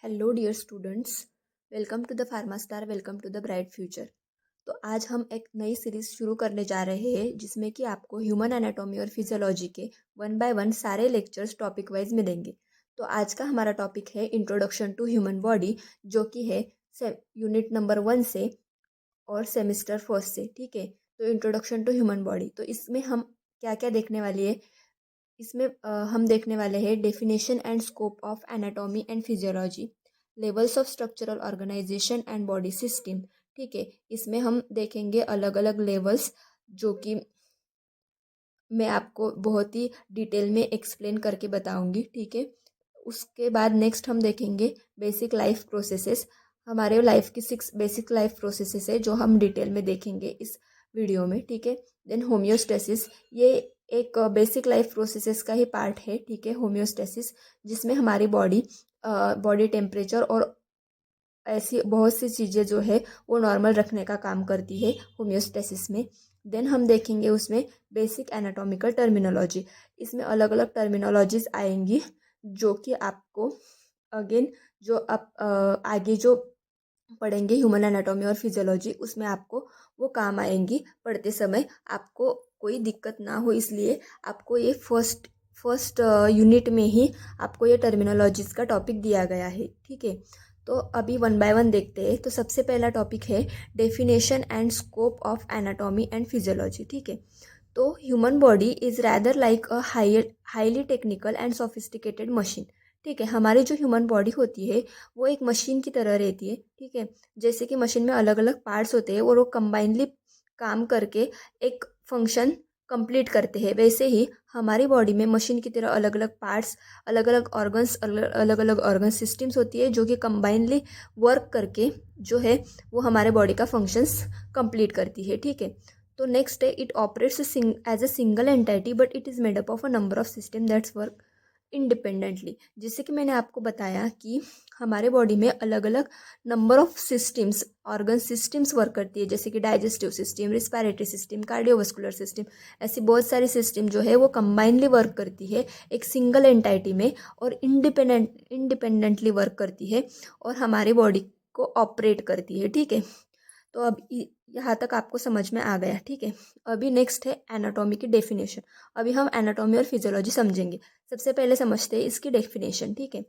Hello dear students, welcome to the Pharmastar, welcome to the bright future. तो आज हम एक नई सीरीज शुरू करने जा रहे हैं जिसमें कि आपको ह्यूमन एनाटॉमी और फिजियोलॉजी के वन बाय वन सारे लेक्चर्स टॉपिक वाइज मिलेंगे। तो आज का हमारा टॉपिक है इंट्रोडक्शन टू ह्यूमन बॉडी, जो कि है यूनिट नंबर 1 से और सेमिस्टर फर्स्ट से। ठीक है, तो इंट्रोडक्शन टू ह्यूमन बॉडी, तो इसमें हम क्या क्या देखने वाले हैं। इसमें हम देखने वाले हैं definition and scope of anatomy and physiology, levels of structural organization and body system. ठीक है, इसमें हम देखेंगे अलग अलग लेवल्स, जो कि मैं आपको बहुत ही डिटेल में एक्सप्लेन करके बताऊंगी। ठीक है, उसके बाद नेक्स्ट हम देखेंगे बेसिक लाइफ प्रोसेसेस। हमारे लाइफ की 6 बेसिक लाइफ प्रोसेसेस है जो हम डिटेल में देखेंगे इस वीडियो में। ठीक है, देन होम्योस्टेसिस, ये एक बेसिक लाइफ प्रोसेसेस का ही पार्ट है। ठीक है, होम्योस्टेसिस, जिसमें हमारी बॉडी टेम्परेचर और ऐसी बहुत सी चीज़ें जो है वो नॉर्मल रखने का काम करती है होम्योस्टेसिस में। देन हम देखेंगे उसमें बेसिक एनाटॉमिकल टर्मिनोलॉजी। इसमें अलग अलग टर्मिनोलॉजीज आएंगी जो कि आपको अगेन जो आप आगे जो पढ़ेंगे ह्यूमन एनाटॉमी और फिजियोलॉजी, उसमें आपको वो काम आएंगी पढ़ते समय, आपको कोई दिक्कत ना हो, इसलिए आपको ये फर्स्ट फर्स्ट यूनिट में ही आपको ये टर्मिनोलॉजीज का टॉपिक दिया गया है। ठीक है, तो अभी वन बाय वन देखते हैं। तो सबसे पहला टॉपिक है definition and scope of anatomy and physiology. ठीक है, तो human body is rather like a highly technical and sophisticated machine. ठीक है, हमारी जो ह्यूमन बॉडी होती है वो एक मशीन की तरह रहती है। ठीक है, जैसे कि मशीन में अलग अलग पार्ट्स होते हैं और वो कंबाइनली काम करके एक फंक्शन कंप्लीट करते हैं, वैसे ही हमारी बॉडी में मशीन की तरह अलग अलग पार्ट्स, अलग अलग ऑर्गन्स, अलग अलग ऑर्गन सिस्टम्स होती है जो कि कंबाइनली वर्क करके जो है वो हमारे बॉडी का फंक्शंस कंप्लीट करती है। ठीक है, तो नेक्स्ट है it operates as a single entity but it is made up of a number of system that's work independently. जैसे कि मैंने आपको बताया कि हमारे बॉडी में अलग अलग number of systems, organ systems work करती है, जैसे कि digestive system, respiratory system, cardiovascular system. ऐसी बहुत सारी सिस्टम जो है वो कंबाइनली वर्क करती है एक सिंगल एंटाइटी में और इंडिपेंडेंटली वर्क करती है और हमारी बॉडी को ऑपरेट करती है। ठीक है, तो अब यहाँ तक आपको समझ में आ गया। ठीक है, अभी नेक्स्ट है एनाटॉमी की डेफिनेशन। अभी हम एनाटॉमी और फिजियोलॉजी समझेंगे। सबसे पहले समझते हैं इसकी डेफिनेशन। ठीक है,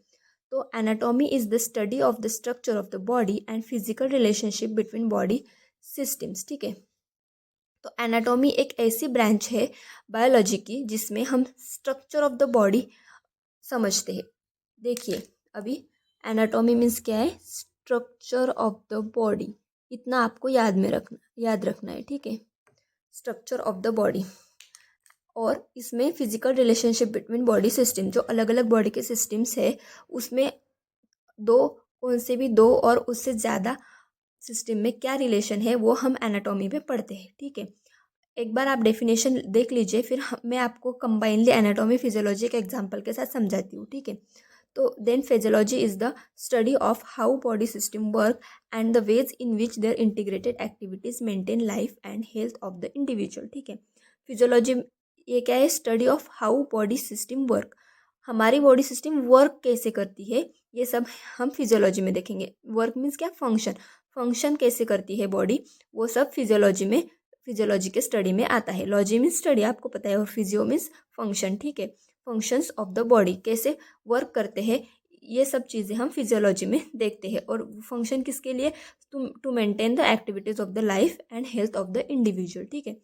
तो anatomy is the study of the structure of the body and physical relationship between body systems. ठीक है, तो एनाटॉमी एक ऐसी ब्रांच है बायोलॉजी की जिसमें हम स्ट्रक्चर ऑफ द बॉडी समझते हैं। देखिए, अभी एनाटॉमी मीन्स क्या है, स्ट्रक्चर ऑफ द बॉडी, इतना आपको याद रखना है। ठीक है, स्ट्रक्चर ऑफ द बॉडी, और इसमें physical relationship between body system, जो अलग अलग बॉडी के सिस्टम्स है उसमें दो, कौन से भी दो और उससे ज़्यादा सिस्टम में क्या रिलेशन है वो हम एनाटॉमी में पढ़ते हैं। ठीक है, एक बार आप डेफिनेशन देख लीजिए, फिर मैं आपको कंबाइनली एनाटॉमी फिजियोलॉजी के एग्जांपल के साथ समझाती हूँ। ठीक है, तो then physiology is the study of how body system work and the ways in which their integrated activities maintain life and health of the individual. ठीक है, फिजियोलॉजी ये क्या है, study of how body system work, हमारी body system work कैसे करती है ये सब हम फिजियोलॉजी में देखेंगे। वर्क मीन्स क्या, फंक्शन, फंक्शन कैसे करती है बॉडी, वो सब फिजियोलॉजी में, फिजियोलॉजी के स्टडी में आता है। लॉजी मीन्स स्टडी, आपको पता है, और फिजियो मीन्स फंक्शन। ठीक है, फंक्शंस ऑफ द बॉडी कैसे वर्क करते हैं, ये सब चीज़ें हम फिजियोलॉजी में देखते हैं। और फंक्शन किसके लिए, to maintain the activities of the life and health of the individual. ठीक है,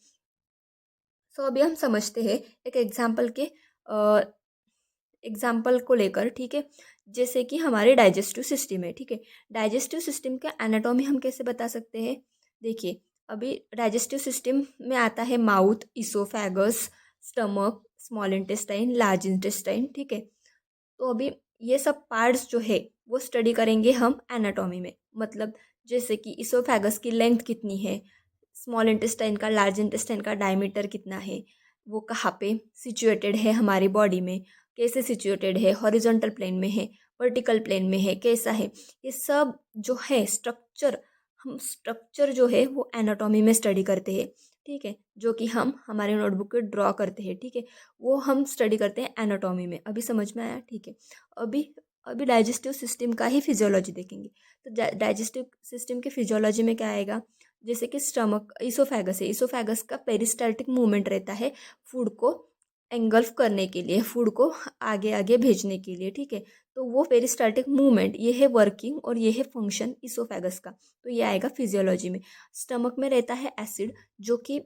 सो अभी हम समझते हैं एक एग्जाम्पल को लेकर। ठीक है, जैसे कि हमारे डाइजेस्टिव सिस्टम है। ठीक है, डाइजेस्टिव सिस्टम का एनाटॉमी हम कैसे बता सकते हैं। देखिए, अभी डाइजेस्टिव सिस्टम में आता है mouth, oesophagus, stomach, small intestine, large intestine. ठीक है, तो अभी ये सब पार्ट्स जो है वो स्टडी करेंगे हम एनाटॉमी में। मतलब जैसे कि इसोफेगस की लेंथ कितनी है, स्मॉल इंटेस्टाइन का, लार्ज इंटेस्टाइन का डायमीटर कितना है, वो कहाँ पे सिचुएटेड है हमारी बॉडी में, कैसे सिचुएटेड है, हॉरिजॉन्टल प्लेन में है, वर्टिकल प्लेन में है, कैसा है, ये सब जो है स्ट्रक्चर, हम स्ट्रक्चर जो है वो एनाटॉमी में स्टडी करते हैं। ठीक है, जो कि हम हमारे नोटबुक पे ड्रॉ करते हैं। ठीक है, वो हम स्टडी करते हैं एनाटॉमी में। अभी समझ में आया। ठीक है, अभी अभी डाइजेस्टिव सिस्टम का ही फिजियोलॉजी देखेंगे। तो डाइजेस्टिव सिस्टम के फिजियोलॉजी में क्या आएगा, जैसे कि स्टमक, इसोफेगस है, इसोफेगस का पेरिस्टाल्टिक मूवमेंट रहता है फूड को एंगल्फ करने के लिए, फूड को आगे आगे भेजने के लिए, ठीक है। तो वो पेरिस्टाल्टिक मूवमेंट, ये है वर्किंग और ये है फंक्शन इसोफेगस का। तो ये आएगा फिजियोलॉजी में। स्टमक में रहता है एसिड, जो कि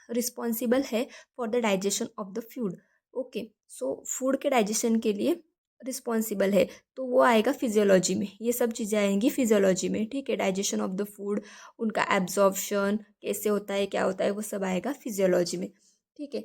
रिस्पॉन्सिबल है for the digestion of the food. Okay, so food के डाइजेशन के लिए रिस्पॉन्सिबल है, तो वो आएगा फिजियोलॉजी में। ये सब चीज़ें आएंगी फिजियोलॉजी में, ठीक है। डाइजेशन ऑफ द फूड, उनका एब्जॉर्प्शन कैसे होता है, क्या होता है, वो सब आएगा फिजियोलॉजी में, ठीक है।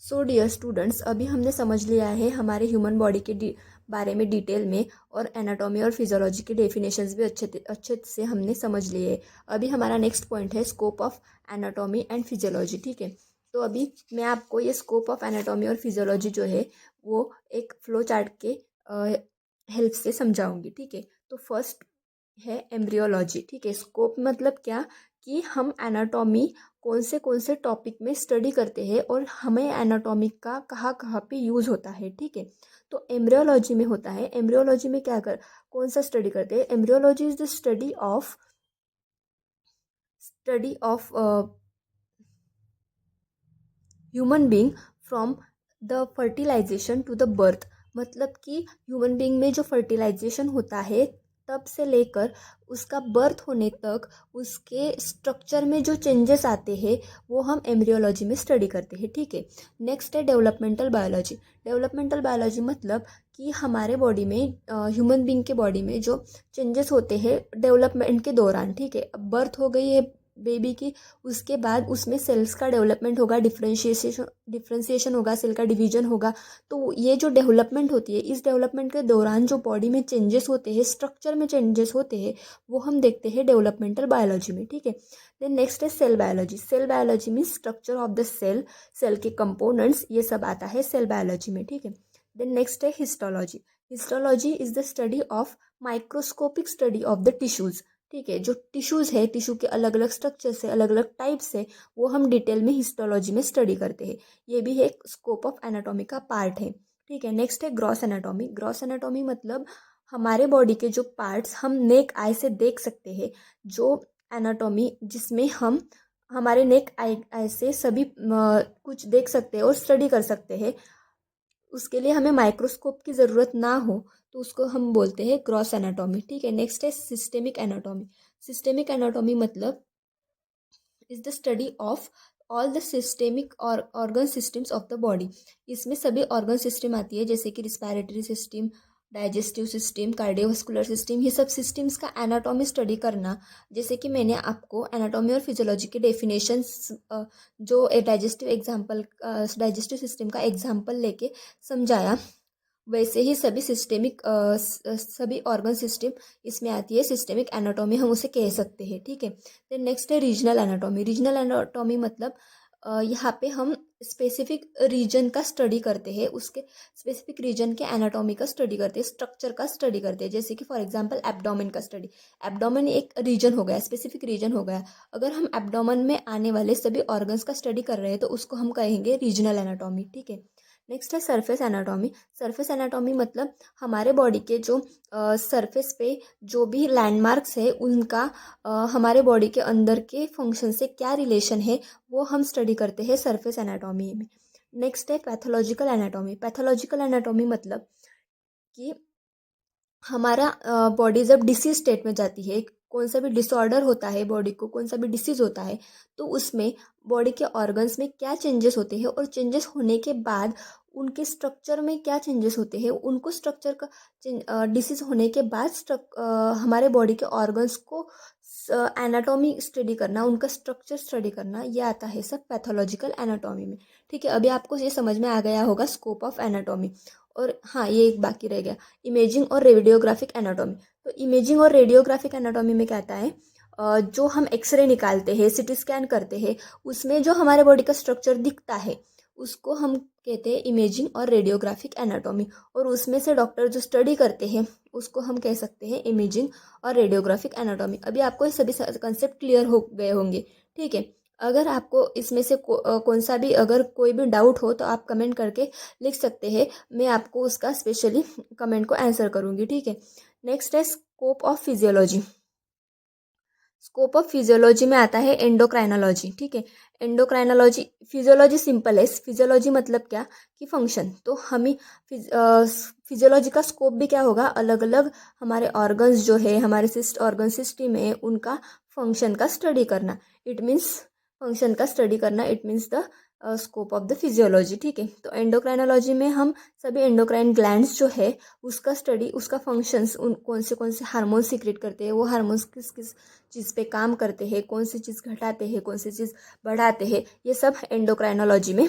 सो डियर स्टूडेंट्स, अभी हमने समझ लिया है हमारे ह्यूमन बॉडी के बारे में डिटेल में, और एनाटॉमी और फिजियोलॉजी के डेफिनेशंस भी अच्छे से हमने समझ लिए। अभी हमारा नेक्स्ट पॉइंट है scope of anatomy and physiology, ठीक है। तो अभी मैं आपको ये स्कोप ऑफ एनाटॉमी और फिजियोलॉजी जो है वो एक फ्लो चार्ट के हेल्प से समझाऊंगी, ठीक है। तो फर्स्ट है एम्ब्रियोलॉजी, ठीक है। स्कोप मतलब क्या, कि हम एनाटॉमी कौन से टॉपिक में स्टडी करते हैं और हमें एनाटॉमी का कहाँ कहाँ पे यूज़ होता है, ठीक है। तो एम्ब्रियोलॉजी में होता है, एम्ब्रियोलॉजी में क्या कर कौन सा स्टडी करते हैं, embryology is the study of human being from the fertilization to the birth. मतलब कि ह्यूमन बींग में जो फर्टिलाइजेशन होता है तब से लेकर उसका बर्थ होने तक उसके स्ट्रक्चर में जो चेंजेस आते हैं वो हम एम्ब्रियोलॉजी में स्टडी करते हैं, ठीक है। नेक्स्ट है डेवलपमेंटल बायोलॉजी। डेवलपमेंटल बायोलॉजी मतलब कि हमारे बॉडी में, ह्यूमन बींग के बॉडी में जो चेंजेस होते हैं डेवलपमेंट के दौरान, ठीक है। अब बर्थ हो गई है बेबी की, उसके बाद उसमें सेल्स का डेवलपमेंट होगा, डिफ्रेंशिएशन होगा, सेल का डिवीजन होगा। तो ये जो डेवलपमेंट होती है, इस डेवलपमेंट के दौरान जो बॉडी में चेंजेस होते हैं, स्ट्रक्चर में चेंजेस होते हैं, वो हम देखते हैं डेवलपमेंटल बायोलॉजी में, ठीक है। देन नेक्स्ट है cell biology. Cell biology mean structure of the cell, cell के कंपोनेंट्स, ये सब आता है सेल बायोलॉजी में, ठीक है। देन नेक्स्ट है histology. Histology is the study of microscopic study of the tissues, ठीक है। जो टिश्यूज़ है, टिश्यू के अलग अलग स्ट्रक्चर से, अलग अलग टाइप से, वो हम डिटेल में हिस्टोलॉजी में स्टडी करते हैं। ये भी एक स्कोप ऑफ एनाटॉमी का पार्ट है, ठीक है। नेक्स्ट है ग्रॉस एनाटॉमी। ग्रॉस एनाटॉमी मतलब हमारे बॉडी के जो पार्ट्स हम नेक आई से देख सकते हैं, जो एनाटॉमी जिसमें हम हमारे नेक आई से सभी कुछ देख सकते हैं और स्टडी कर सकते हैं, उसके लिए हमें माइक्रोस्कोप की ज़रूरत ना हो, तो उसको हम बोलते हैं ग्रॉस एनाटॉमी, ठीक है। नेक्स्ट है सिस्टेमिक एनाटॉमी। सिस्टेमिक एनाटॉमी मतलब is the study of all the systemic और organ systems of the body. इसमें सभी ऑर्गन सिस्टम आती है, जैसे कि respiratory system, digestive system, cardiovascular system, ये सब सिस्टम्स का एनाटॉमी स्टडी करना। जैसे कि मैंने आपको एनाटॉमी और फिजियोलॉजी के डेफिनेशंस जो डाइजेस्टिव सिस्टम का एग्जाम्पल लेके समझाया, वैसे ही सभी ऑर्गन सिस्टम इसमें आती है। सिस्टेमिक एनाटॉमी हम उसे कह सकते हैं, ठीक है। देन नेक्स्ट है रीजनल एनाटॉमी। रीजनल एनाटॉमी मतलब यहाँ पे हम स्पेसिफिक रीजन का स्टडी करते हैं, उसके स्पेसिफिक रीजन के एनाटॉमी का स्टडी करते हैं, स्ट्रक्चर का स्टडी करते हैं। जैसे कि फॉर एग्जांपल एब्डोमेन का स्टडी। एब्डोमेन एक रीजन हो गया, स्पेसिफिक रीजन हो गया। अगर हम एब्डोमेन में आने वाले सभी ऑर्गन्स का स्टडी कर रहे हैं तो उसको हम कहेंगे रीजनल एनाटॉमी, ठीक है। नेक्स्ट है सरफेस एनाटॉमी। सरफेस एनाटॉमी मतलब हमारे बॉडी के जो सरफेस पे जो भी लैंडमार्क्स है उनका हमारे बॉडी के अंदर के फंक्शन से क्या रिलेशन है, वो हम स्टडी करते हैं सरफेस एनाटॉमी में। नेक्स्ट है पैथोलॉजिकल एनाटॉमी। पैथोलॉजिकल एनाटॉमी मतलब कि हमारा बॉडी जब डिसीज स्टेट में जाती है, कौन सा भी डिसऑर्डर होता है बॉडी को, कौन सा भी डिसीज होता है, तो उसमें बॉडी के ऑर्गन्स में क्या चेंजेस होते हैं और चेंजेस होने के बाद उनके स्ट्रक्चर में क्या चेंजेस होते हैं, उनको स्ट्रक्चर का डिसीज होने के बाद हमारे बॉडी के ऑर्गन्स को एनाटॉमी स्टडी करना, उनका स्ट्रक्चर स्टडी करना, ये आता है सब पैथोलॉजिकल एनाटॉमी में, ठीक है। अभी आपको ये समझ में आ गया होगा स्कोप ऑफ एनाटॉमी। और हाँ, ये एक बाकी रह गया, इमेजिंग और रेडियोग्राफिक एनाटॉमी। तो इमेजिंग और रेडियोग्राफिक एनाटॉमी में क्या आता है, जो हम एक्सरे निकालते हैं, सिटी स्कैन करते हैं, उसमें जो हमारे बॉडी का स्ट्रक्चर दिखता है उसको हम कहते हैं इमेजिंग और रेडियोग्राफिक एनाटॉमी। और उसमें से डॉक्टर जो स्टडी करते हैं उसको हम कह सकते हैं इमेजिंग और रेडियोग्राफिक एनाटॉमी। अभी आपको ये सभी कंसेप्ट क्लियर हो गए होंगे, ठीक है। अगर आपको इसमें से कौन सा भी अगर कोई भी डाउट हो तो आप कमेंट करके लिख सकते हैं, मैं आपको उसका स्पेशली कमेंट को आंसर करूँगी, ठीक है। नेक्स्ट है scope of physiology. Scope of physiology में आता है एंडोक्राइनोलॉजी, ठीक है। एंडोक्राइनोलॉजी, फिजियोलॉजी सिंपल है, फिजियोलॉजी मतलब क्या कि फंक्शन, तो हमें फिजियोलॉजी का स्कोप भी क्या होगा, अलग अलग हमारे ऑर्गन्स जो है, हमारे ऑर्गन सिस्टम है, उनका फंक्शन का स्टडी करना, इट मीन्स फंक्शन का स्टडी करना, it means the scope of the physiology, ठीक है। तो एंडोक्राइनोलॉजी में हम सभी एंडोक्राइन ग्लैंड्स जो है उसका स्टडी, उसका फंक्शंस, उन कौन से हार्मोन सीक्रेट करते हैं, वो हार्मोन्स किस किस चीज़ पे काम करते हैं, कौन सी चीज़ घटाते हैं, कौन सी चीज़ बढ़ाते हैं, ये सब एंडोक्राइनोलॉजी में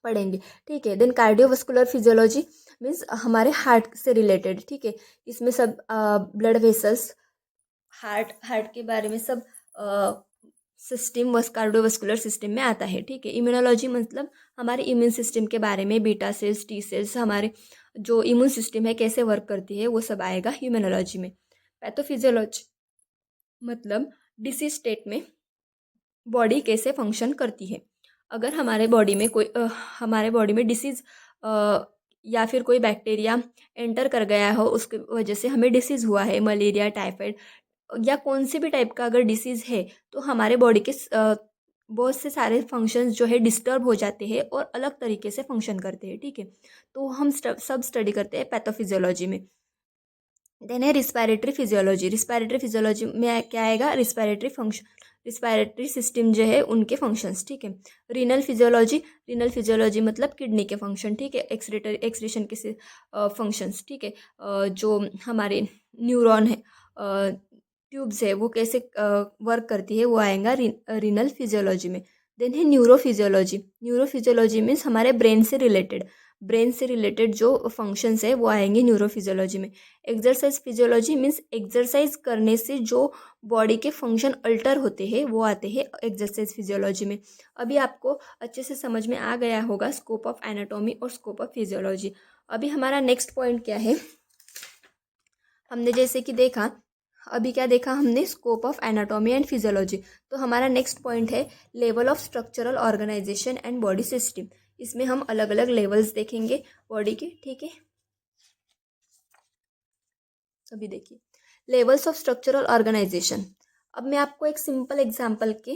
पढ़ेंगे, ठीक है। देन कार्डियोवास्कुलर फिजियोलॉजी मीन्स हमारे हार्ट से रिलेटेड, ठीक है। इसमें सब ब्लड वेसल्स, हार्ट के बारे में सब सिस्टम वस कार्डियोवास्कुलर सिस्टम में आता है, ठीक है। इम्यूनोलॉजी मतलब हमारे इम्यून सिस्टम के बारे में, बीटा सेल्स, टी सेल्स, हमारे जो इम्यून सिस्टम है कैसे वर्क करती है, वो सब आएगा इम्यूनोलॉजी में। पैथोफिजियोलॉजी मतलब डिसीज स्टेट में बॉडी कैसे फंक्शन करती है। अगर हमारे बॉडी में डिसीज़ या फिर कोई बैक्टीरिया एंटर कर गया हो, उसकी वजह से हमें डिसीज़ हुआ है, मलेरिया, टाइफाइड या कौन से भी टाइप का अगर डिसीज़ है, तो हमारे बॉडी के बहुत से सारे फंक्शंस जो है डिस्टर्ब हो जाते हैं और अलग तरीके से फंक्शन करते हैं, ठीक है। तो हम सब स्टडी करते हैं पैथोफिजियोलॉजी में। देन है रिस्पायरेटरी फिजियोलॉजी। रिस्पायरेटरी फिजियोलॉजी में क्या आएगा, रिस्पायरेटरी सिस्टम जो है उनके फंक्शंस, ठीक है। रीनल फिजियोलॉजी मतलब किडनी के फंक्शन, ठीक है। एक्सक्रीशन के फंक्शंस, ठीक है। जो हमारे न्यूरॉन है, ट्यूब्स है, वो कैसे वर्क करती है, वो आएगा रीनल फिजियोलॉजी में। देन है न्यूरोफिजियोलॉजी। न्यूरोफिजियोलॉजी मीन्स हमारे ब्रेन से रिलेटेड जो फंक्शंस है वो आएंगे न्यूरोफिजियोलॉजी में। एक्सरसाइज फिजियोलॉजी मीन्स एक्सरसाइज करने से जो बॉडी के फंक्शन अल्टर होते हैं वो आते हैं एक्सरसाइज फिजियोलॉजी में। अभी आपको अच्छे से समझ में आ गया होगा स्कोप ऑफ एनाटॉमी और स्कोप ऑफ फिजियोलॉजी। अभी हमारा नेक्स्ट पॉइंट क्या है, हमने जैसे कि देखा, अभी क्या देखा हमने, scope of anatomy and physiology. तो हमारा नेक्स्ट पॉइंट है level of structural organization and body system. इसमें हम अलग अलग लेवल्स देखेंगे बॉडी के, ठीक है। अभी देखिए लेवल्स ऑफ स्ट्रक्चरल ऑर्गेनाइजेशन। अब मैं आपको एक सिंपल एग्जांपल के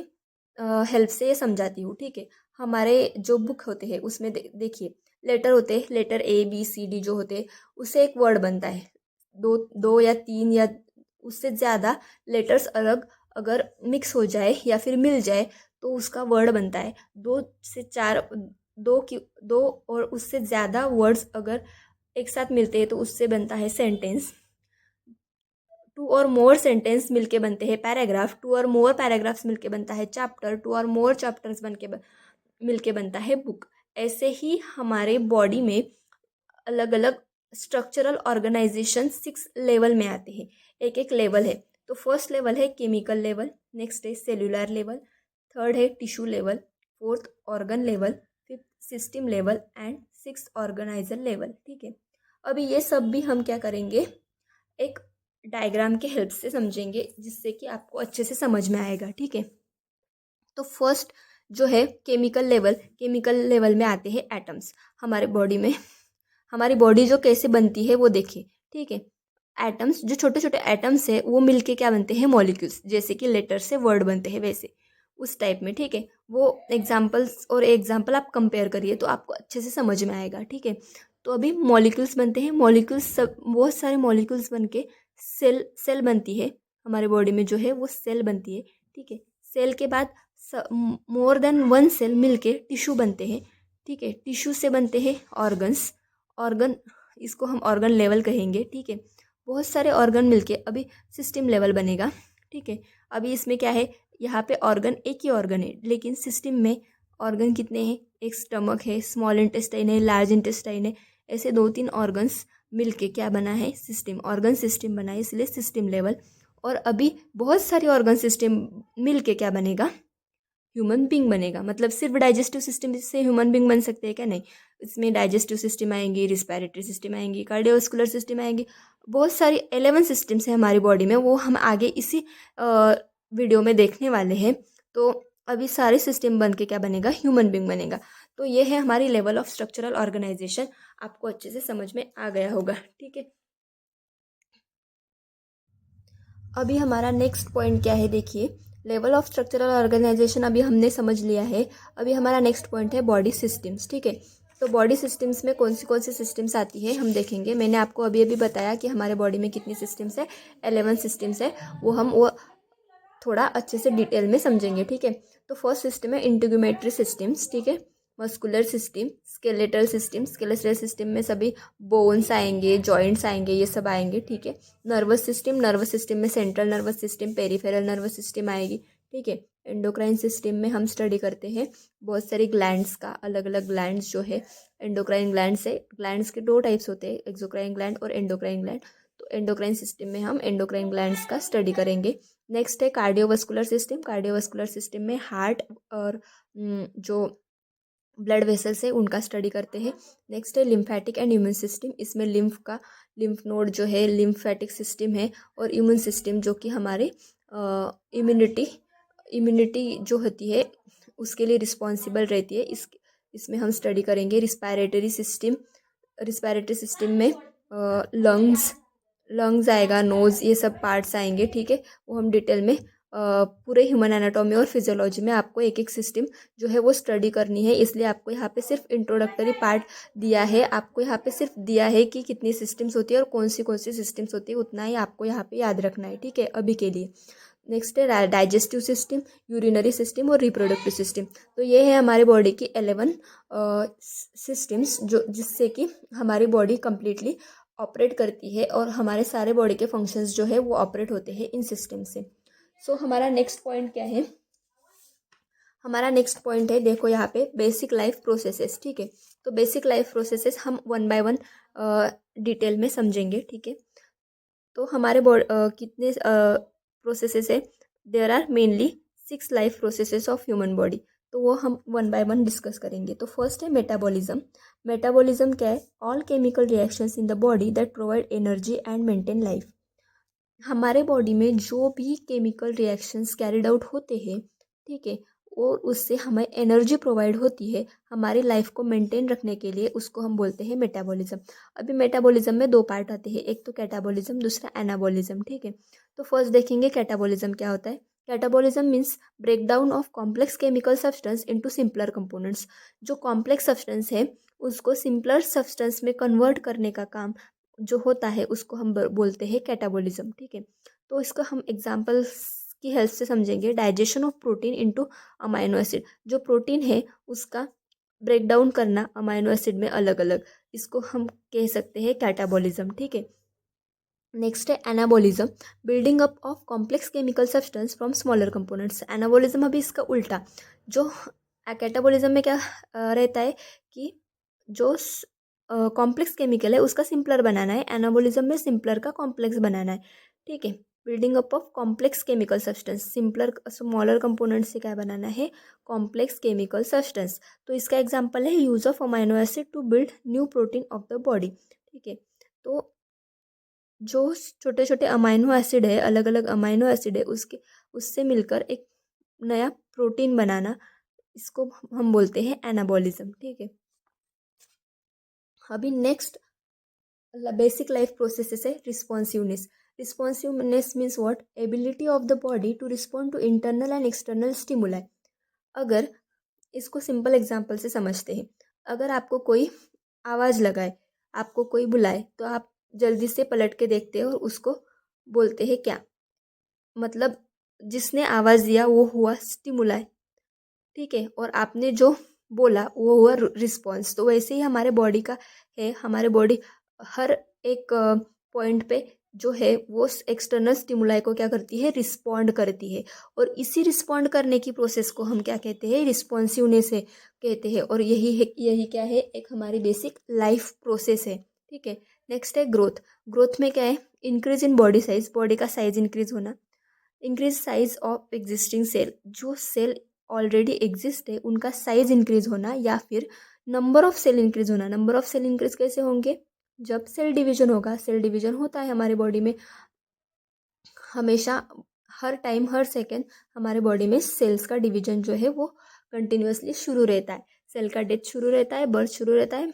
हेल्प से ये समझाती हूँ, ठीक है। हमारे जो बुक होते हैं उसमें देखिए लेटर होते हैं, लेटर ABCD जो होते हैं, उससे एक वर्ड बनता है। दो या तीन या उससे ज़्यादा लेटर्स अलग अगर मिक्स हो जाए या फिर मिल जाए तो उसका वर्ड बनता है। दो से चार, दो और उससे ज़्यादा वर्ड्स अगर एक साथ मिलते हैं तो उससे बनता है सेंटेंस। 2 और मोर सेंटेंस मिलके बनते हैं पैराग्राफ। 2 और मोर पैराग्राफ्स मिलके बनता है चैप्टर। 2 और मोर चैप्टर्स मिलके बनता है बुक। ऐसे ही हमारे बॉडी में अलग अलग स्ट्रक्चरल ऑर्गेनाइजेशन 6 लेवल में आते हैं। एक एक लेवल है। तो फर्स्ट लेवल है केमिकल लेवल, नेक्स्ट है सेल्यूलर लेवल, थर्ड है tissue level, fourth organ level, fifth system level and six organiser level, ठीक है। अभी ये सब भी हम क्या करेंगे, एक डायग्राम के हेल्प से समझेंगे जिससे कि आपको अच्छे से समझ में आएगा, ठीक है। तो फर्स्ट जो है केमिकल लेवल में आते हैं एटम्स। हमारे बॉडी में हमारी बॉडी जो कैसे बनती है वो देखिए, ठीक है। एटम्स, जो छोटे छोटे एटम्स है वो मिलके क्या बनते हैं, मॉलिक्यूल्स। जैसे कि लेटर से वर्ड बनते हैं वैसे उस टाइप में, ठीक है। वो एग्जाम्पल्स और एग्जाम्पल आप कंपेयर करिए तो आपको अच्छे से समझ में आएगा, ठीक है। तो अभी मॉलिक्यूल्स बनते हैं, मॉलिक्यूल्स सब बहुत सारे मॉलिक्यूल्स बन के सेल बनती है। हमारे बॉडी में जो है वो सेल बनती है, ठीक है। सेल के बाद मोर देन वन सेल मिलके टिश्यू बनते हैं, ठीक है। टिश्यू से बनते हैं ऑर्गन, इसको हम ऑर्गन लेवल कहेंगे, ठीक है। बहुत सारे ऑर्गन मिलके अभी सिस्टम लेवल बनेगा, ठीक है। अभी इसमें क्या है, यहाँ पे ऑर्गन एक ही ऑर्गन है, लेकिन सिस्टम में ऑर्गन कितने हैं, एक स्टमक है, स्मॉल इंटेस्टाइन है, लार्ज इंटेस्टाइन है, ऐसे 2-3 ऑर्गन्स मिलके क्या बना है, सिस्टम, ऑर्गन सिस्टम बना है, इसलिए सिस्टम लेवल। और अभी बहुत सारे ऑर्गन सिस्टम मिलके क्या बनेगा, ह्यूमन बींग बनेगा। मतलब सिर्फ डाइजेस्टिव सिस्टम से ह्यूमन बींग बन सकते हैं क्या, नहीं। इसमें डाइजेस्टिव सिस्टम आएंगी, रिस्पायरेटरी सिस्टम आएंगी, कार्डियोवास्कुलर सिस्टम आएंगी, बहुत सारी 11 सिस्टम्स है हमारी बॉडी में, वो हम आगे इसी वीडियो में देखने वाले हैं। तो अभी सारे सिस्टम बन के क्या बनेगा, ह्यूमन बींग बनेगा। तो ये है हमारी लेवल ऑफ स्ट्रक्चरल ऑर्गेनाइजेशन, आपको अच्छे से समझ में आ गया होगा। ठीक है, अभी हमारा नेक्स्ट पॉइंट क्या है, देखिए लेवल ऑफ स्ट्रक्चरल ऑर्गेनाइजेशन अभी हमने समझ लिया है। अभी हमारा नेक्स्ट पॉइंट है बॉडी सिस्टम्स। ठीक है, तो बॉडी सिस्टम्स में कौन सी सिस्टम्स आती है हम देखेंगे। मैंने आपको अभी अभी बताया कि हमारे बॉडी में कितनी सिस्टम्स है, 11 सिस्टम्स है। वो थोड़ा अच्छे से डिटेल में समझेंगे। ठीक है, तो फर्स्ट सिस्टम है इंटीग्यूमेटरी सिस्टम्स। ठीक है, muscular system, skeletal system, skeletal system में सभी बोन्स आएंगे, जॉइंट्स आएंगे, ये सब आएंगे। ठीक है, नर्वस सिस्टम में central nervous system, peripheral nervous system आएगी। ठीक है, एंडोक्राइन सिस्टम में हम स्टडी करते हैं बहुत सारी ग्लैंड्स का, अलग अलग ग्लैंड्स जो है एंडोक्राइन ग्लैंड्स है। ग्लैंड्स के दो टाइप्स होते हैं, एक्सोक्राइन ग्लैंड और एंडोक्राइन ग्लैंड। तो एंडोक्राइन सिस्टम में हम एंडोक्राइन ग्लैंड्स का स्टडी करेंगे। नेक्स्ट है कार्डियोवास्कुलर सिस्टम। कार्डियोवास्कुलर सिस्टम में हार्ट और जो ब्लड वेसल्स है उनका स्टडी करते हैं। नेक्स्ट है लिम्फेटिक एंड इम्यून सिस्टम। इसमें लिम्फ नोड जो है लिम्फेटिक सिस्टम है, और इम्यून सिस्टम जो कि हमारे इम्यूनिटी जो होती है उसके लिए रिस्पॉन्सिबल रहती है। इसमें हम स्टडी करेंगे रिस्पायरेटरी सिस्टम में लंग्स आएगा, नोज़, ये सब पार्ट्स आएंगे। ठीक है, वो हम डिटेल में पूरे ह्यूमन एनाटॉमी और फिजियोलॉजी में आपको एक एक सिस्टम जो है वो स्टडी करनी है। इसलिए आपको यहाँ पे सिर्फ इंट्रोडक्टरी पार्ट दिया है, आपको यहाँ पे सिर्फ दिया है कि कितनी सिस्टम्स होती है और कौन सी सिस्टम्स होती है, उतना ही आपको यहाँ पे याद रखना है। ठीक है, अभी के लिए। नेक्स्ट है डाइजेस्टिव सिस्टम, यूरिनरी सिस्टम और रिप्रोडक्टिव सिस्टम। तो ये है हमारे बॉडी की 11 सिस्टम्स जो जिससे कि हमारी बॉडी कंप्लीटली ऑपरेट करती है, और हमारे सारे बॉडी के फंक्शंस जो है वो ऑपरेट होते हैं इन सिस्टम से। सो हमारा नेक्स्ट पॉइंट क्या है, हमारा नेक्स्ट पॉइंट है, देखो यहाँ पे बेसिक लाइफ प्रोसेसेस। ठीक है, तो बेसिक लाइफ प्रोसेसेस हम वन बाय वन डिटेल में समझेंगे। ठीक है, तो हमारे कितने प्रोसेसेस है, there are mainly 6 life processes of human body. तो वो हम वन बाय वन डिस्कस करेंगे। तो फर्स्ट है मेटाबॉलिज्म। मेटाबॉलिज्म क्या है, all chemical reactions in the body that provide energy and maintain life. हमारे बॉडी में जो भी केमिकल रिएक्शंस कैरिड आउट होते हैं, ठीक है, और उससे हमें एनर्जी प्रोवाइड होती है हमारी लाइफ को मेंटेन रखने के लिए, उसको हम बोलते हैं मेटाबॉलिज्म। अभी मेटाबॉलिज्म में 2 पार्ट आते हैं, एक तो कैटाबॉलिज्म, दूसरा एनाबॉलिज्म। ठीक है, तो फर्स्ट देखेंगे कैटाबॉलिज्म क्या होता है। Catabolism means break down of complex chemical substance into simpler components. जो कॉम्प्लेक्स सब्सटेंस है उसको सिंपलर सब्सटेंस में कन्वर्ट करने का काम जो होता है उसको हम बोलते हैं कैटाबॉलिज्म। ठीक है, तो इसको हम एग्जांपल्स की हेल्प से समझेंगे। Digestion of protein into amino acid, जो प्रोटीन है उसका ब्रेक डाउन करना अमाइनो एसिड में अलग अलग, इसको हम कह सकते हैं कैटाबॉलिज्म। ठीक है, नेक्स्ट है anabolism, building up of complex chemical substance from smaller components. Anabolism अभी इसका उल्टा, जो कैटाबॉलिज्म में क्या रहता है कि जो कॉम्प्लेक्स केमिकल है उसका सिंपलर बनाना है, एनाबॉलिज्म में सिंपलर का कॉम्प्लेक्स बनाना है। ठीक है, building up of complex chemical substance, simpler smaller component से क्या बनाना है, कॉम्प्लेक्स केमिकल सब्सटेंस। तो इसका एग्जांपल है use of amino acid to build new protein of the body. ठीक है, तो जो छोटे छोटे अमाइनो एसिड है, अलग अलग अमाइनो एसिड है, उससे मिलकर एक नया प्रोटीन बनाना, इसको हम बोलते हैं एनाबॉलिज्म। ठीक है, अभी नेक्स्ट बेसिक लाइफ प्रोसेसेस है responsiveness. Responsiveness means what, ability of the body to respond to internal and external stimuli. अगर इसको सिंपल एग्जांपल से समझते हैं, अगर आपको कोई आवाज़ लगाए, आपको कोई बुलाए, तो आप जल्दी से पलट के देखते हो और उसको बोलते हैं क्या, मतलब जिसने आवाज़ दिया वो हुआ स्टिमुलाई। ठीक है, और आपने जो बोला वो हुआ रिस्पॉन्स। तो वैसे ही हमारे बॉडी का है, हमारे बॉडी हर एक पॉइंट पे जो है वो एक्सटर्नल स्टिमुलाई को क्या करती है, रिस्पॉन्ड करती है, और इसी रिस्पॉन्ड करने की प्रोसेस को हम क्या कहते हैं, रिस्पॉन्सिवनेस है कहते हैं। और यही क्या है, एक हमारी बेसिक लाइफ प्रोसेस है। ठीक है, नेक्स्ट है ग्रोथ। ग्रोथ में क्या है, increase in body size, body का साइज इंक्रीज होना, increase size of existing cell, जो सेल ऑलरेडी एग्जिस्ट है उनका साइज इंक्रीज होना, या फिर नंबर ऑफ सेल इंक्रीज होना। नंबर ऑफ सेल इंक्रीज कैसे होंगे, जब सेल डिवीजन होगा। सेल डिवीजन होता है हमारे बॉडी में हमेशा, हर टाइम हर सेकेंड हमारे बॉडी में सेल्स का डिवीजन जो है वो कंटिन्यूअसली शुरू रहता है। सेल का डेथ शुरू रहता है, बर्थ शुरू रहता है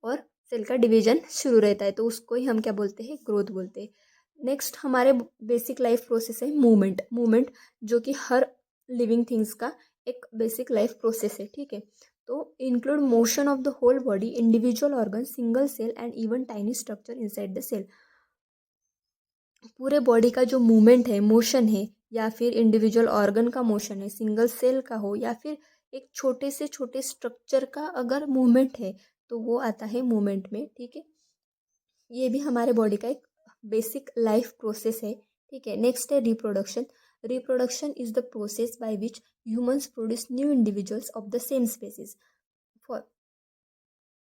और सेल का डिवीजन शुरू रहता है, तो उसको ही हम क्या बोलते हैं, ग्रोथ बोलते हैं। नेक्स्ट हमारे बेसिक लाइफ प्रोसेस है मूवमेंट। मूवमेंट जो कि हर लिविंग थिंग्स का एक बेसिक लाइफ प्रोसेस है, ठीक है। तो include motion of the whole body, individual organ, single cell and even tiny structure inside the cell. पूरे बॉडी का जो मूवमेंट है, मोशन है, या फिर इंडिविजुअल ऑर्गन का मोशन है, सिंगल सेल का हो, या फिर एक छोटे से छोटे स्ट्रक्चर का अगर मूवमेंट है तो वो आता है मूवमेंट में, ठीक है। ये भी हमारे बॉडी का एक बेसिक लाइफ प्रोसेस है, ठीक है। नेक्स्ट है reproduction. Reproduction is the process by which humans produce new individuals of the same species. For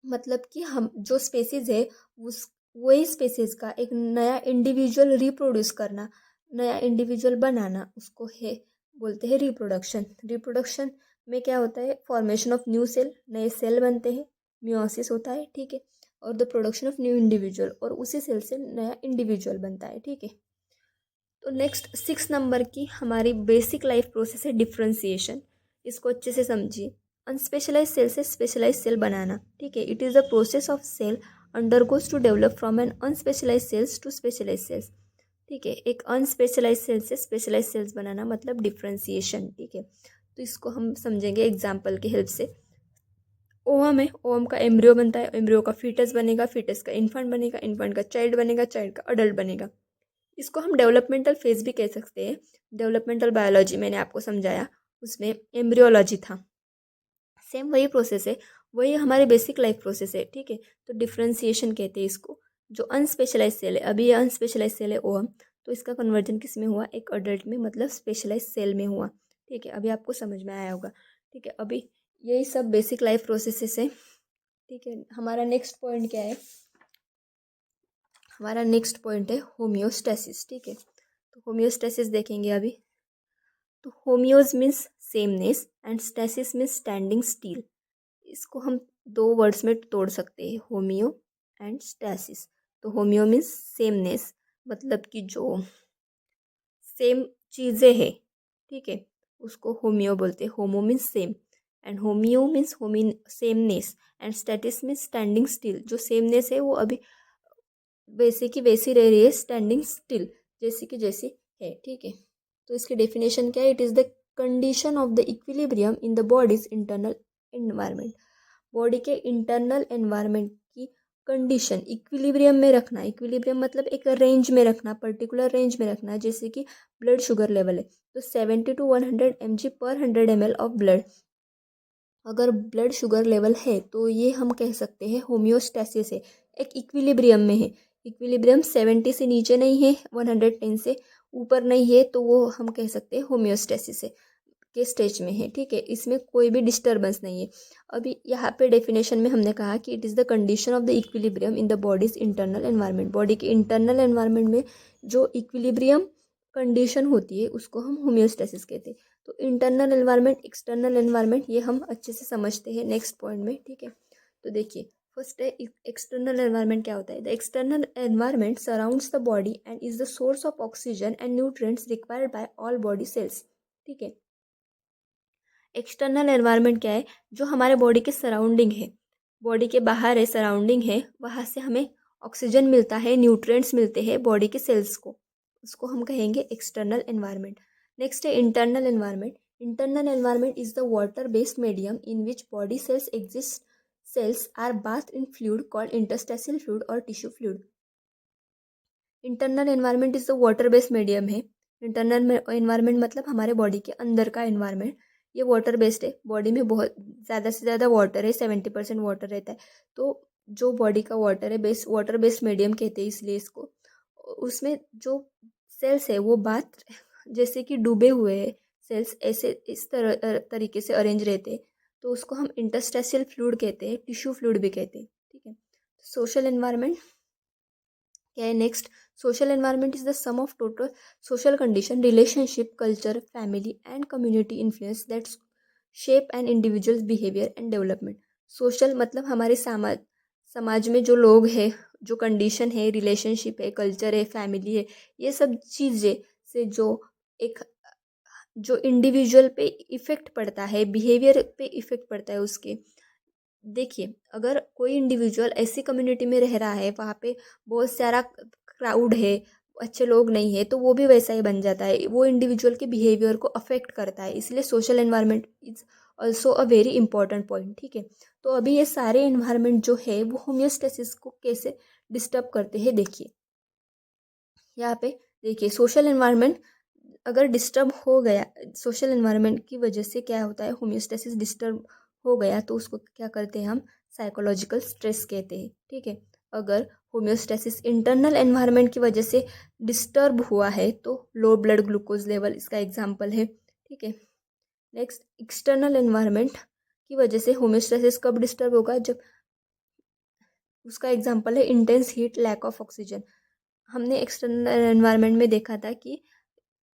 मतलब कि हम जो स्पेसीज है उस वही स्पेसीज का एक नया इंडिविजुअल रिप्रोड्यूस करना, नया इंडिविजुअल बनाना, उसको है बोलते हैं रिप्रोडक्शन। रिप्रोडक्शन में क्या होता है, फॉर्मेशन ऑफ न्यू सेल, नए सेल बनते हैं, मियोसिस होता है, ठीक है, और the production of new individual, और उसी सेल से नया इंडिविजुअल बनता है, ठीक है। तो नेक्स्ट 6 नंबर की हमारी बेसिक लाइफ प्रोसेस है डिफ्रेंसिएशन। इसको अच्छे से समझिए। अनस्पेशलाइज सेल से स्पेशलाइज सेल बनाना, ठीक है। It is the process of cell undergoes to develop from an unspecialise cells to specialise cells, ठीक है। एक अनस्पेशलाइज सेल से स्पेशलाइज सेल्स बनाना मतलब डिफ्रेंसिएशन, ठीक है। तो इसको हम समझेंगे एग्जाम्पल की हेल्प से। ओवम है, ओवम का एम्ब्रियो बनता है, एम्ब्रियो का फीटस बनेगा, फीटस का इन्फेंट बनेगा, इन्फेंट का चाइल्ड बनेगा, चाइल्ड का अडल्ट बनेगा। इसको हम डेवलपमेंटल फेज भी कह सकते हैं। डेवलपमेंटल बायोलॉजी मैंने आपको समझाया, उसमें एम्ब्रियोलॉजी था। सेम वही प्रोसेस है, वही हमारी बेसिक लाइफ प्रोसेस है, ठीक है। तो डिफ्रेंसिएशन कहते हैं इसको। जो अनस्पेशलाइज सेल है, अभी ये अनस्पेशलाइज सेल है ओवम, तो इसका कन्वर्जन किस में हुआ, एक अडल्ट में, मतलब स्पेशलाइज सेल में हुआ, ठीक है। अभी आपको समझ में आया होगा, ठीक है। अभी यही सब बेसिक लाइफ प्रोसेसेस है, ठीक है। हमारा नेक्स्ट पॉइंट क्या है, हमारा नेक्स्ट पॉइंट है होम्योस्टेसिस, ठीक है। तो होम्योस्टेसिस देखेंगे अभी। तो homeos means sameness and stasis means standing still. इसको हम 2 वर्ड्स में तोड़ सकते हैं, होम्यो एंड स्टेसिस। तो होम्यो मीन्स सेमनेस, मतलब कि जो सेम चीज़ें हैं, ठीक है, उसको होम्यो बोलते हैं। होमो means same and homeo means Homi sameness and stasis means standing still. जो सेमनेस है वो अभी वैसे की वैसी रह रही है, स्टैंडिंग स्टिल, जैसी की जैसी है, ठीक है। तो इसकी डेफिनेशन क्या है, it is the condition of the equilibrium in the bodies internal environment. Body के इंटरनल एनवायरनमेंट की कंडीशन इक्विलिब्रियम में रखना। इक्विलिब्रियम मतलब एक रेंज में रखना, पर्टिकुलर रेंज में रखना, जैसे कि ब्लड शुगर लेवल है तो 70 to 100 mg पर 100 ml ऑफ ब्लड। अगर ब्लड शुगर लेवल है तो ये हम कह सकते हैं होम्योस्टेसिस है, एक इक्विलिब्रियम में है। इक्विलिब्रियम 70 से नीचे नहीं है, 110 से ऊपर नहीं है, तो वो हम कह सकते हैं होम्योस्टेसिस है के स्टेज में है, ठीक है। इसमें कोई भी डिस्टर्बेंस नहीं है। अभी यहाँ पे डेफिनेशन में हमने कहा कि it is the condition of the equilibrium in the bodies internal environment. Body के इंटरनल एनवायरनमेंट में जो इक्विलिब्रियम कंडीशन होती है उसको हम होम्योस्टेसिस कहते हैं। तो इंटरनल एनवायरनमेंट, एक्सटर्नल एनवायरनमेंट, ये हम अच्छे से समझते हैं नेक्स्ट पॉइंट में, ठीक है। तो देखिए, फर्स्ट है एक्सटर्नल एनवायरनमेंट क्या होता है। The external environment surrounds the body and is the source of oxygen and nutrients required by all body cells, ठीक है। एक्सटर्नल एनवायरनमेंट क्या है, जो हमारे बॉडी के सराउंडिंग है, बॉडी के बाहर है, सराउंडिंग है, वहाँ से हमें ऑक्सीजन मिलता है, न्यूट्रिएंट्स मिलते हैं बॉडी के सेल्स को, उसको हम कहेंगे एक्सटर्नल एनवायरनमेंट। नेक्स्ट है internal environment. Internal environment is the water based medium in which body cells exist. Cells are bathed in fluid called interstitial fluid or tissue fluid. Internal environment is the water based medium है। Internal environment मतलब हमारे body के अंदर का environment, ये water based है। Body में बहुत ज़्यादा से ज़्यादा वाटर है, 70% वाटर रहता है। तो जो बॉडी का वाटर है, वाटर बेस्ड मीडियम कहते हैं इसलिए इसको। उसमें जो सेल्स है वो बात जैसे कि डूबे हुए सेल्स ऐसे इस तरह तरीके से अरेंज रहते हैं, तो उसको हम इंटरस्टेशियल फ्लूइड कहते हैं, टिश्यू फ्लूइड भी कहते हैं, ठीक है। सोशल एनवायरनमेंट क्या है next. Social environment is the sum of total social condition, relationship, culture, family and community influence that shape and individuals behaviour and development. Social मतलब हमारे समाज में जो लोग हैं, जो कंडीशन है, रिलेशनशिप है, कल्चर है, फैमिली है, ये सब चीज़ें से जो एक जो इंडिविजुअल पे इफ़ेक्ट पड़ता है, बिहेवियर पे इफ़ेक्ट पड़ता है उसके। देखिए, अगर कोई इंडिविजुअल ऐसी कम्युनिटी में रह रहा है, वहाँ पे बहुत सारा क्राउड है, अच्छे लोग नहीं है, तो वो भी वैसा ही बन जाता है। वो इंडिविजुअल के बिहेवियर को अफेक्ट करता है, इसलिए social environment is also a very important point, ठीक है। तो अभी ये सारे एनवायरनमेंट जो है वो होम्योस्टेसिस को कैसे डिस्टर्ब करते हैं, देखिए यहाँ पे। देखिए, सोशल एनवायरनमेंट अगर डिस्टर्ब हो गया, सोशल एनवायरनमेंट की वजह से क्या होता है, होम्योस्टेसिस डिस्टर्ब हो गया, तो उसको क्या करते हैं हम, साइकोलॉजिकल स्ट्रेस कहते हैं, ठीक है। अगर होम्योस्टेसिस इंटरनल एनवायरनमेंट की वजह से डिस्टर्ब हुआ है तो लो ब्लड ग्लूकोज लेवल इसका एग्जाम्पल है, ठीक है। नेक्स्ट, एक्सटर्नल एनवायरनमेंट की वजह से होम्योस्टेसिस कब डिस्टर्ब होगा, जब उसका एग्जाम्पल है intense heat, lack of oxygen. हमने एक्सटर्नल एनवायरनमेंट में देखा था कि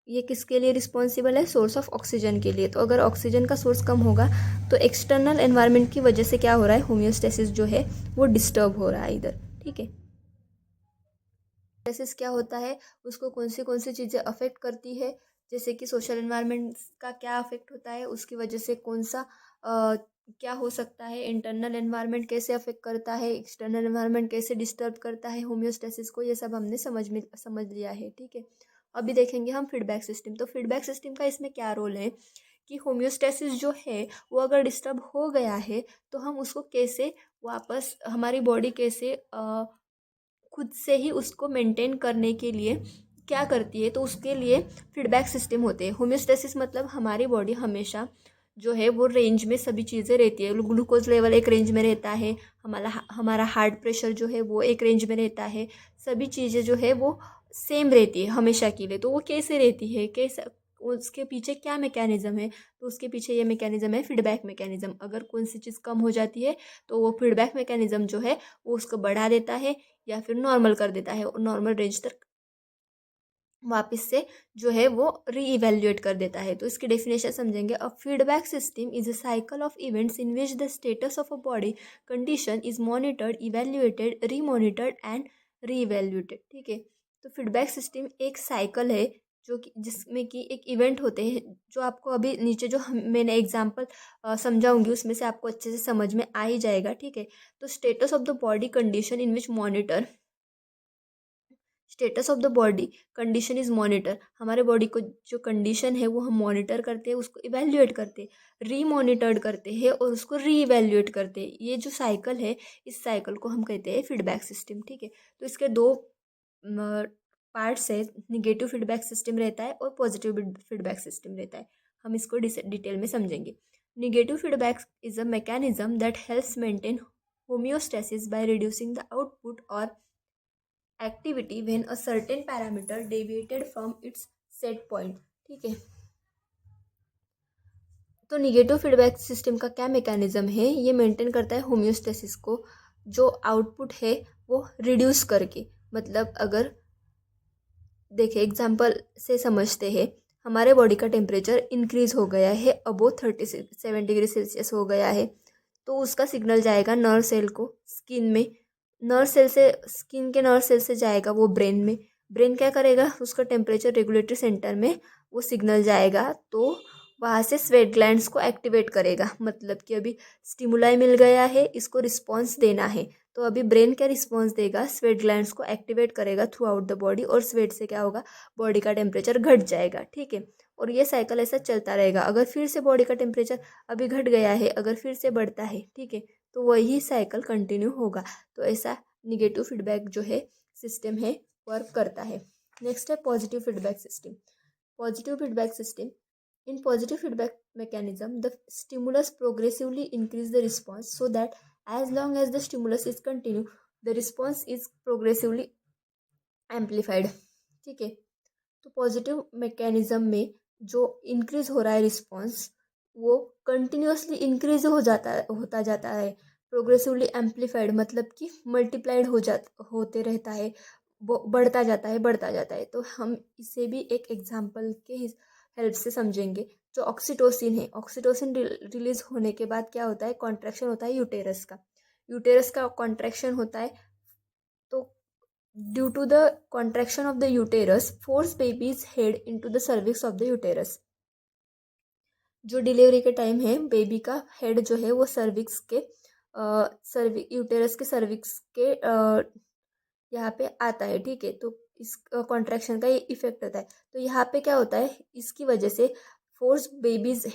ये किसके लिए रिस्पॉन्सिबल है, सोर्स ऑफ ऑक्सीजन के लिए। तो अगर ऑक्सीजन का सोर्स कम होगा तो एक्सटर्नल एनवायरनमेंट की वजह से क्या हो रहा है, होम्योस्टेसिस जो है वो डिस्टर्ब हो रहा है इधर, ठीक है। होम्योस्टेसिस क्या होता है, उसको कौन सी चीज़ें अफेक्ट करती है, जैसे कि सोशल एनवायरनमेंट का क्या अफेक्ट होता है, उसकी वजह से कौन सा क्या हो सकता है, इंटरनल एनवायरनमेंट कैसे अफेक्ट करता है, एक्सटर्नल एनवायरनमेंट कैसे डिस्टर्ब करता है होम्योस्टेसिस को, ये सब हमने समझ लिया है, ठीक है। अभी देखेंगे हम फीडबैक सिस्टम। तो फीडबैक सिस्टम का इसमें क्या रोल है कि होम्योस्टेसिस जो है वो अगर डिस्टर्ब हो गया है तो हम उसको कैसे वापस, हमारी बॉडी कैसे खुद से ही उसको मेंटेन करने के लिए क्या करती है, तो उसके लिए फीडबैक सिस्टम होते हैं। होम्योस्टेसिस मतलब हमारी बॉडी हमेशा जो है वो रेंज में सभी चीज़ें रहती है, ग्लूकोज लेवल एक रेंज में रहता है, हमारा हार्ट प्रेशर जो है वो एक रेंज में रहता है, सभी चीज़ें जो है वो सेम रहती है हमेशा के लिए। तो वो कैसे रहती है, कैसे, उसके पीछे क्या मैकेनिज्म है, तो उसके पीछे ये मैकेनिज्म है फीडबैक मैकेनिज्म। अगर कौन सी चीज़ कम हो जाती है तो वो फीडबैक मैकेनिज्म जो है वो उसको बढ़ा देता है या फिर नॉर्मल कर देता है, और नॉर्मल रेंज तक वापस से जो है वो रीइवेल्युएट कर देता है। तो इसकी डेफिनेशन समझेंगे। A feedback system is a cycle of events in which the status of a body condition is monitored, evaluated, remonitored and reevaluated, ठीक है। तो फीडबैक सिस्टम एक साइकिल है जो कि जिसमें कि एक इवेंट होते हैं, जो आपको अभी नीचे जो मैंने एग्जाम्पल समझाऊंगी उसमें से आपको अच्छे से समझ में आ ही जाएगा, ठीक है। तो status of the body condition in which monitor, status of the body condition is monitor, हमारे बॉडी को जो कंडीशन है वो हम मॉनिटर करते हैं, उसको इवेल्युएट करते हैं, रीमॉनिटर्ड करते हैं और उसको री इवेल्युएट करते हैं। ये जो साइकिल है, इस साइकिल को हम कहते हैं फीडबैक सिस्टम, ठीक है। तो इसके दो पार्ट्स है, निगेटिव फीडबैक सिस्टम रहता है और पॉजिटिव फीडबैक सिस्टम रहता है। हम इसको डिटेल में समझेंगे। Negative feedback is a mechanism that helps maintain homeostasis by reducing the output और activity when a certain parameter deviated from its set point, ठीक है। तो निगेटिव फीडबैक सिस्टम का क्या मैकेनिज्म है, ये मेंटेन करता है होम्योस्टेसिस को, जो आउटपुट है वो रिड्यूस करके। मतलब अगर देखिए एग्जांपल से समझते हैं, हमारे बॉडी का टेम्परेचर इंक्रीज हो गया है, अबो 37 डिग्री सेल्सियस हो गया है, तो उसका सिग्नल जाएगा नर्व सेल को स्किन में, नर्व सेल से, स्किन के नर्व सेल से जाएगा वो ब्रेन में, ब्रेन क्या करेगा, उसका टेम्परेचर रेगुलेटरी सेंटर में वो सिग्नल जाएगा, तो वहाँ से स्वेट ग्लैंड्स को एक्टिवेट करेगा। मतलब कि अभी स्टिमुलाई मिल गया है, इसको रिस्पॉन्स देना है, तो अभी ब्रेन क्या रिस्पॉन्स देगा, स्वेट ग्लैंड्स को एक्टिवेट करेगा थ्रू आउट द बॉडी, और स्वेट से क्या होगा, बॉडी का टेम्परेचर घट जाएगा, ठीक है। और ये साइकिल ऐसा चलता रहेगा। अगर फिर से बॉडी का टेम्परेचर अभी घट गया है, अगर फिर से बढ़ता है, ठीक है, तो वही साइकिल कंटिन्यू होगा। तो ऐसा निगेटिव फीडबैक जो है सिस्टम है वर्क करता है। नेक्स्ट है positive feedback system. Positive feedback system, in positive feedback mechanism, the stimulus progressively increase the response so that as long as the stimulus is continued, the response is progressively amplified, ठीक है। तो positive mechanism में जो increase हो रहा है response, वो continuously increase होता जाता है, प्रोग्रेसिवली एम्पलीफाइड मतलब कि मल्टीप्लाइड होते रहता है, वो बढ़ता जाता है। तो हम इसे भी एक एग्जाम्पल के हेल्प से समझेंगे। जो ऑक्सीटोसिन है, ऑक्सीटोसिन रिलीज होने के बाद क्या होता है, कॉन्ट्रैक्शन होता है यूटेरस का, यूटेरस का कॉन्ट्रैक्शन होता है, तो due to the contraction of the uterus force baby's head into the cervix of the uterus. जो डिलीवरी के टाइम है बेबी का हेड जो है वो सर्विक्स के यूटेरस के सर्विक्स के यहाँ पे आता है, ठीक है। तो इस कॉन्ट्रैक्शन का ये इफेक्ट होता है। तो यहाँ पे क्या होता है, इसकी वजह से force baby's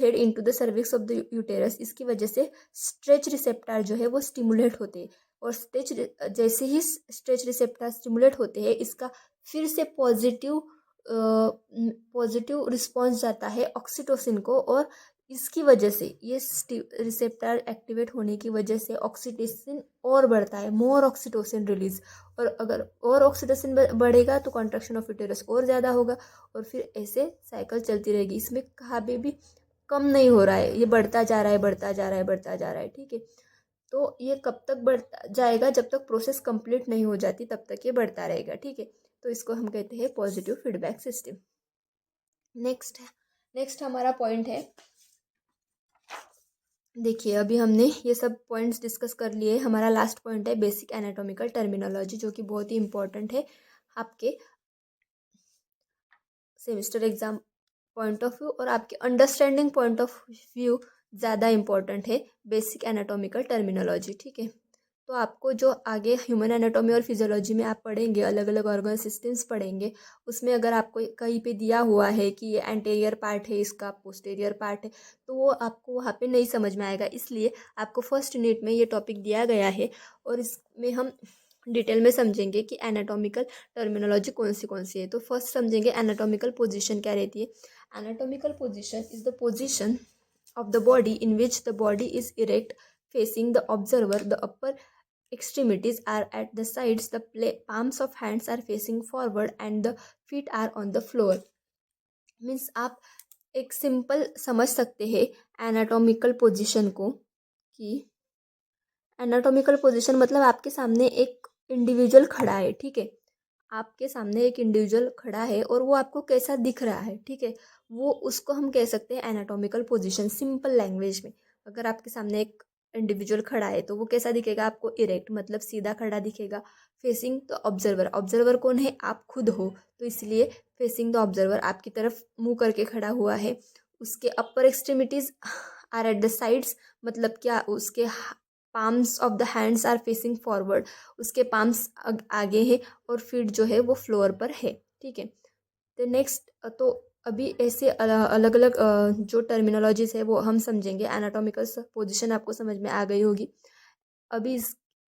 head into the cervix of the uterus, इसकी वजह से स्ट्रेच रिसेप्टर जो है वो स्टिमुलेट होते हैं। और स्ट्रेच जैसे ही स्ट्रेच रिसेप्टर स्टिमुलेट होते हैं, इसका फिर से पॉजिटिव रिस्पॉन्स जाता है ऑक्सीटोसिन को। और इसकी वजह से ये रिसेप्टर एक्टिवेट होने की वजह से ऑक्सीटोसिन और बढ़ता है, मोर ऑक्सीटोसिन रिलीज। और अगर और ऑक्सीटोसिन बढ़ेगा तो कॉन्ट्रैक्शन ऑफ यूटेरस और ज़्यादा होगा, और फिर ऐसे साइकिल चलती रहेगी। इसमें कहाँ भी कम नहीं हो रहा है, ये बढ़ता जा रहा है, बढ़ता जा रहा है, बढ़ता जा रहा है, ठीक है। तो ये कब तक बढ़ता जाएगा, जब तक प्रोसेस कंप्लीट नहीं हो जाती तब तक ये बढ़ता रहेगा, ठीक है। तो इसको हम कहते हैं पॉजिटिव फीडबैक सिस्टम। नेक्स्ट हमारा पॉइंट है, देखिए अभी हमने ये सब पॉइंट्स डिस्कस कर लिए। हमारा लास्ट पॉइंट है बेसिक एनाटॉमिकल टर्मिनोलॉजी, जो कि बहुत ही इंपॉर्टेंट है आपके semester exam point of view और आपके अंडरस्टैंडिंग पॉइंट ऑफ व्यू ज़्यादा इंपॉर्टेंट है बेसिक एनाटॉमिकल टर्मिनोलॉजी, ठीक है। तो आपको जो आगे ह्यूमन एनाटॉमी और फिजियोलॉजी में आप पढ़ेंगे, अलग अलग ऑर्गन सिस्टम्स पढ़ेंगे, उसमें अगर आपको कहीं पे दिया हुआ है कि ये एंटेरियर पार्ट है, इसका पोस्टेरियर पार्ट है, तो वो आपको वहाँ पे नहीं समझ में आएगा। इसलिए आपको फर्स्ट यूनिट में ये टॉपिक दिया गया है, और इसमें हम डिटेल में समझेंगे कि एनाटॉमिकल टर्मिनोलॉजी कौन सी है। तो फर्स्ट समझेंगे एनाटॉमिकल पोजीशन क्या रहती है। Anatomical position is the position of the body in which the body is erect facing the observer. The upper extremities are at the sides, the palms of hands are facing forward and the feet are on the floor. Means आप एक simple समझ सकते हैं anatomical position को, कि anatomical position मतलब आपके सामने एक इंडिविजुअल खड़ा है, ठीक है। आपके सामने एक इंडिविजुअल खड़ा है और वो आपको कैसा दिख रहा है, ठीक है, वो उसको हम कह सकते हैं एनाटॉमिकल पोजीशन सिंपल लैंग्वेज में। अगर आपके सामने एक इंडिविजुअल खड़ा है तो वो कैसा दिखेगा आपको, इरेक्ट मतलब सीधा खड़ा दिखेगा। फेसिंग द ऑब्जर्वर, ऑब्जर्वर कौन है, आप खुद हो, तो इसलिए फेसिंग द ऑब्जर्वर आपकी तरफ मुंह करके खड़ा हुआ है। उसके upper extremities are at the sides, मतलब क्या, उसके palms of the hands are facing forward, उसके पाम्स आगे है और फीट जो है वो फ्लोर पर है, ठीक है। तो नेक्स्ट, तो अभी ऐसे अलग अलग जो टर्मिनोलॉजीज है वो हम समझेंगे। एनाटॉमिकल पोजीशन आपको समझ में आ गई होगी। अभी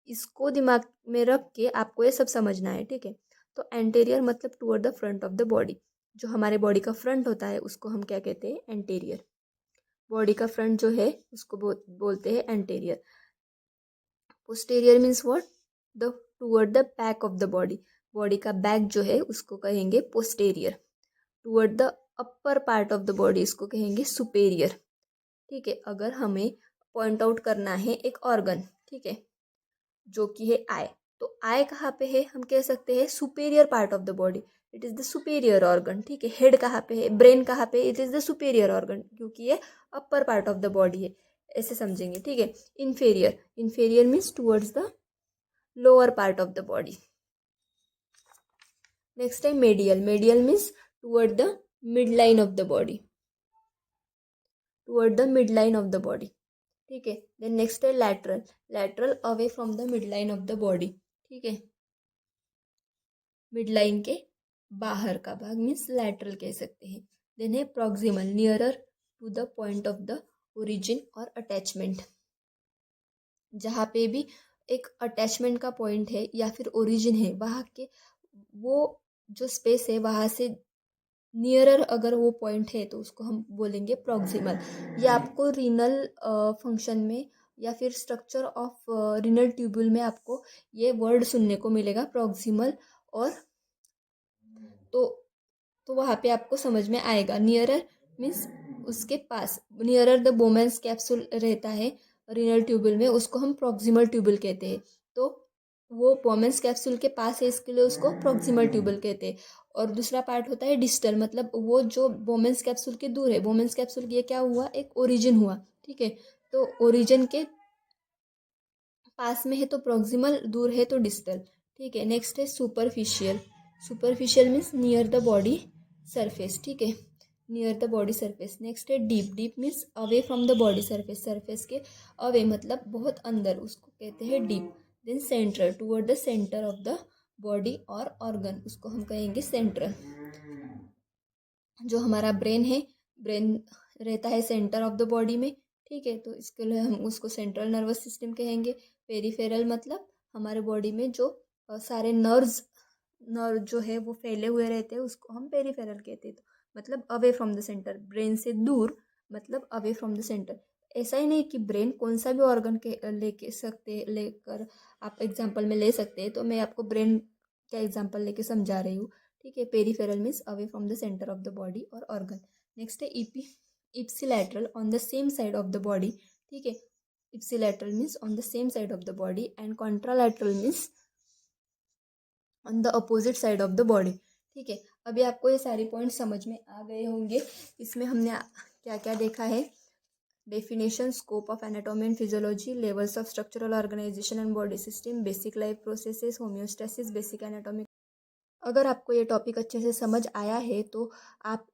इसको दिमाग में रख के आपको ये सब समझना है, ठीक है। तो एंटेरियर मतलब toward the front of the body, जो हमारे बॉडी का फ्रंट होता है उसको हम क्या कहते हैं, एंटेरियर। बॉडी का फ्रंट जो है उसको बोलते हैं anterior. Posterior means what, the toward the back of the body, body का बैक जो है उसको कहेंगे posterior. Toward the upper part of the body इसको कहेंगे सुपेरियर, ठीक है। अगर हमें पॉइंट आउट करना है एक ऑर्गन, ठीक है, जो कि है आई, तो आई कहाँ पे है, हम कह सकते हैं superior part of the body, it is the superior organ, ठीक है। हेड कहाँ पे है, ब्रेन कहाँ पे, it is the superior organ, क्योंकि ये upper part of the body है, ऐसे समझेंगे, ठीक है। Inferior means towards the lower part of the body. Next है medial means toward the mid line of the body, ठीक है। देन नेक्स्ट है lateral away from the mid line of the body, ठीक है। मिड लाइन के बाहर का भाग मीन्स लैटरल कह सकते हैं। देन है proximal, nearer to the point of the origin और अटैचमेंट, जहाँ पे भी एक अटैचमेंट का पॉइंट है या फिर ओरिजिन है, वहाँ के वो जो स्पेस है वहाँ से नियरर अगर वो पॉइंट है तो उसको हम बोलेंगे प्रॉक्सिमल। ये आपको रीनल फंक्शन में या फिर स्ट्रक्चर ऑफ रीनल ट्यूब्यूल में आपको ये वर्ड सुनने को मिलेगा, प्रॉक्सिमल। और तो वहाँ पे आपको समझ में आएगा। नियरर मीन्स उसके पास, नियरर द बोमेंस कैप्सूल रहता है रीनल ट्यूब्यूल में, उसको हम प्रॉक्सिमल ट्यूब्यूल कहते हैं। तो वो बोमेंस कैप्सूल के पास है, इसके लिए उसको प्रॉक्सिमल ट्यूब्यूल कहते हैं। और दूसरा पार्ट होता है डिस्टल, मतलब वो जो बोमेंस कैप्सूल के दूर है, बोमेंस कैप्सूल ये क्या हुआ, एक ओरिजिन हुआ, ठीक है। तो ओरिजिन के पास में है तो प्रॉक्सिमल, दूर है तो डिस्टल, ठीक है। नेक्स्ट है superficial. Superficial means near the body surface, ठीक है, near the body surface. Next है deep. Deep means away from the body surface, surface के अवे मतलब बहुत अंदर, उसको कहते हैं deep. Then central, toward the centre of the body और ऑर्गन, उसको हम कहेंगे सेंट्रल। जो हमारा ब्रेन है, ब्रेन रहता है सेंटर ऑफ द बॉडी में, ठीक है, तो इसके लिए हम उसको सेंट्रल नर्वस सिस्टम कहेंगे। पेरिफेरल मतलब हमारे बॉडी में जो सारे नर्व जो है वो फैले हुए रहते हैं, उसको हम पेरिफेरल कहते हैं। तो मतलब away from the centre, brain से दूर मतलब अवे फ्रॉम द सेंटर। ऐसा ही नहीं कि ब्रेन कौन सा भी ऑर्गन के लेकर आप एग्जाम्पल में ले सकते हैं, तो मैं आपको ब्रेन का एग्जाम्पल लेके समझा रही हूँ, ठीक है। Peripheral means away from the centre of the body और ऑर्गन। नेक्स्ट है ipsilateral, on the same side of the body, ठीक है। Ipsilateral means on the same side of the body and contralateral means on the opposite side of the body, ठीक है। अभी आपको ये सारी पॉइंट समझ में आ गए होंगे। इसमें हमने क्या क्या देखा है, definition, scope of anatomy and physiology, levels of structural organization and body system, basic life processes, homeostasis, basic anatomy. अगर आपको ये टॉपिक अच्छे से समझ आया है तो आप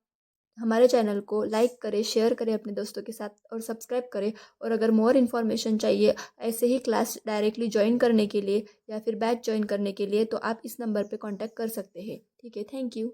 हमारे चैनल को लाइक करें, शेयर करें अपने दोस्तों के साथ और सब्सक्राइब करें। और अगर मोर इन्फॉर्मेशन चाहिए ऐसे ही क्लास डायरेक्टली ज्वाइन करने के लिए या फिर बैच ज्वाइन करने के लिए, तो आप इस नंबर पे कांटेक्ट कर सकते हैं, ठीक है। Thank you.